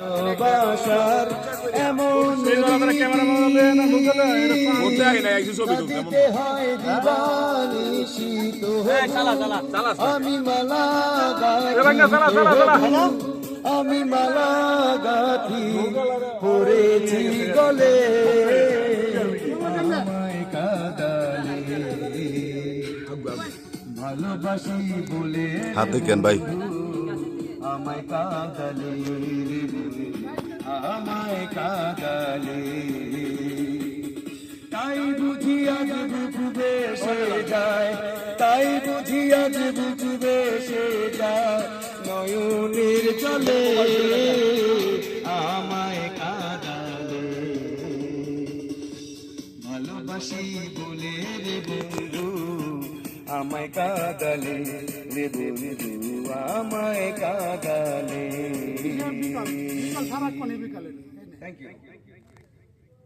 ভালোবাসার এমন হয় দিবানিশিত আমি মালা আমি মালা গাথি পড়েছি গলে আমায় কাদালে ভালোবাসি বলে হাত দেখেন ভাই আমায় কাদালে আমায় কাদালে তাই বুঝি আজ বুক বেসে যায় তাই বুঝি আজ বুক বেসে যায় নয়নের চলে আমায় কাদালে ভালোবাসি বলে রে বন্ধু আমায় কাদালে রে বন্ধু আমায় কাদালে। Thank you.